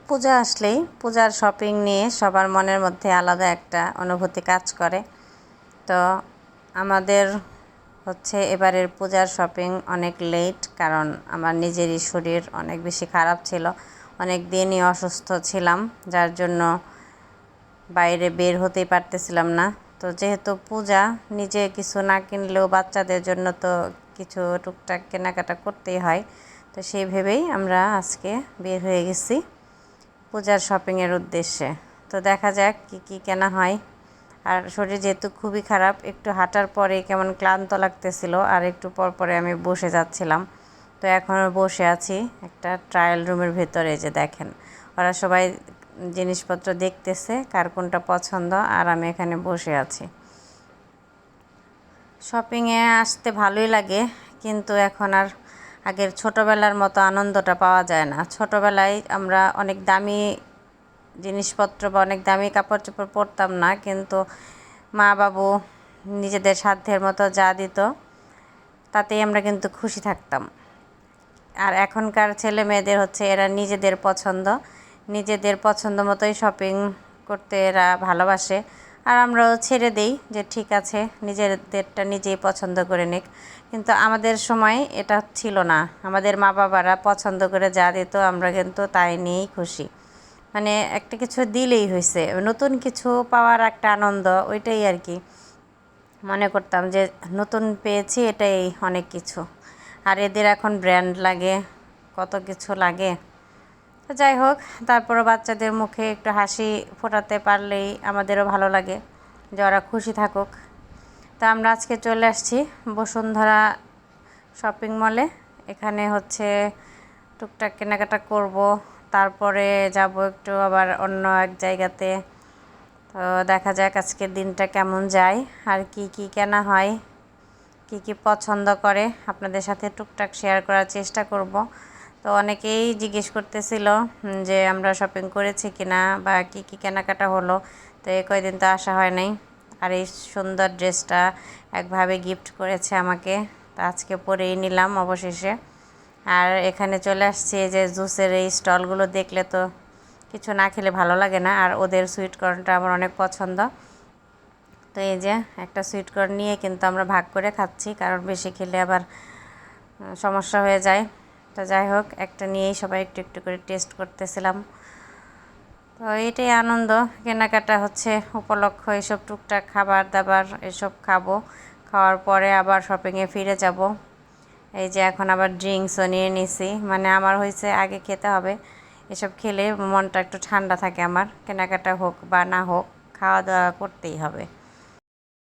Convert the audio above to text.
পূজা আসলেই পূজার শপিং নিয়ে সবার মনের মধ্যে আলাদা একটা অনুভূতি কাজ করে। তো আমাদের হচ্ছে এবারের পূজার শপিং অনেক লেট, কারণ আমার নিজেরই শরীর অনেক বেশি খারাপ ছিল, অনেক দিনই অসুস্থ ছিলাম, যার জন্য বাইরে বের হতেই পারতেছিলাম না। তো যেহেতু পূজা, নিজে কিছু না কিনলেও বাচ্চাদের জন্য তো কিছু টুকটাক কেনাকাটা করতেই হয়। তো সেই ভেবেই আমরা আজকে বের হয়ে গেছি পূজার শপিংয়ের উদ্দেশ্যে। তো দেখা যাক কী কী কেনা হয়। আর শরীর যেহেতু খুবই খারাপ, একটু হাঁটার পরে কেমন ক্লান্ত লাগতেছিল, আর একটু পর পরে আমি বসে যাচ্ছিলাম। তো এখনও বসে আছি একটা ট্রায়াল রুমের ভেতরে। যে দেখেন, ওরা সবাই জিনিসপত্র দেখতেছে কার কোনটা পছন্দ, আর আমি এখানে বসে আছি। শপিংয়ে আসতে ভালোই লাগে, কিন্তু এখন আর আগের ছোটোবেলার মতো আনন্দটা পাওয়া যায় না। ছোটোবেলায় আমরা অনেক দামি জিনিসপত্র বা অনেক দামি কাপড় চোপড় পরতাম না, কিন্তু মা বাবু নিজেদের সাধ্যের মতো যা দিত তাতেই আমরা কিন্তু খুশি থাকতাম। আর এখনকার ছেলে মেয়েদের হচ্ছে এরা নিজেদের পছন্দ মতোই শপিং করতে এরা ভালোবাসে। আর আমরাও ছেড়ে দেই যে ঠিক আছে, নিজেদেরটা নিজেই পছন্দ করে নিক। কিন্তু আমাদের সময় এটা ছিল না। আমাদের মা বাবারা পছন্দ করে যা দিত আমরা কিন্তু তাই নিয়েই খুশি। মানে একটা কিছু দিলেই হয়েছে, নতুন কিছু পাওয়ার একটা আনন্দ, ওইটাই আর কি মনে করতাম যে নতুন পেয়েছি, এটাই অনেক কিছু। আর এদের এখন ব্র্যান্ড লাগে, কত কিছু লাগে। তো যাই হোক, তারপরও বাচ্চাদের মুখে একটু হাসি ফোটাতে পারলেই আমাদেরও ভালো লাগে, যে ওরা খুশি থাকুক। তা আমরা আজকে চলে আসছি বসুন্ধরা শপিং মলে। এখানে হচ্ছে টুকটাক কেনাকাটা করব, তারপরে যাব একটু আবার অন্য এক জায়গাতে। তো দেখা যাক আজকের দিনটা কেমন যায়, আর কি কি কেনা হয়, কি কি পছন্দ করে আপনাদের সাথে টুকটাক শেয়ার করার চেষ্টা করব। তো অনেকেই জিজ্ঞেস করতেছিল যে আমরা শপিং করেছি কিনা বা কি কি কেনাকাটা হলো। তো এই কয়দিন তো আসা হয় নাই। আর এই সুন্দর ড্রেসটা একভাবে গিফট করেছে আমাকে, তো আজকে পরেই নিলাম অবশেষে। আর এখানে চলে আসছি, যে জুসের এই স্টলগুলো দেখলে তো কিছু না খেলে ভালো লাগে না। আর ওদের সুইট কর্নটা আমার অনেক পছন্দ। তো এই যে একটা সুইট কর্ন নিয়ে কিন্তু আমরা ভাগ করে খাচ্ছি, কারণ বেশি খেলে আবার সমস্যা হয়ে যায়। তো যাই হোক, একটা নিয়েই সবাই একটু একটু করে টেস্ট করতেছিলাম। তো এটাই আনন্দ, কেনাকাটা হচ্ছে উপলক্ষ, এসব টুকটাক খাবার দাবার এসব খাবো, খাওয়ার পরে আবার শপিংয়ে ফিরে যাব। এই যে এখন আবার ড্রিঙ্কসও নিয়ে নিছি, মানে আমার হয়েছে আগে খেতে হবে, এসব খেলে মনটা একটু ঠান্ডা থাকে আমার, কেনাকাটা হোক বা না হোক খাওয়া দাওয়া করতেই হবে।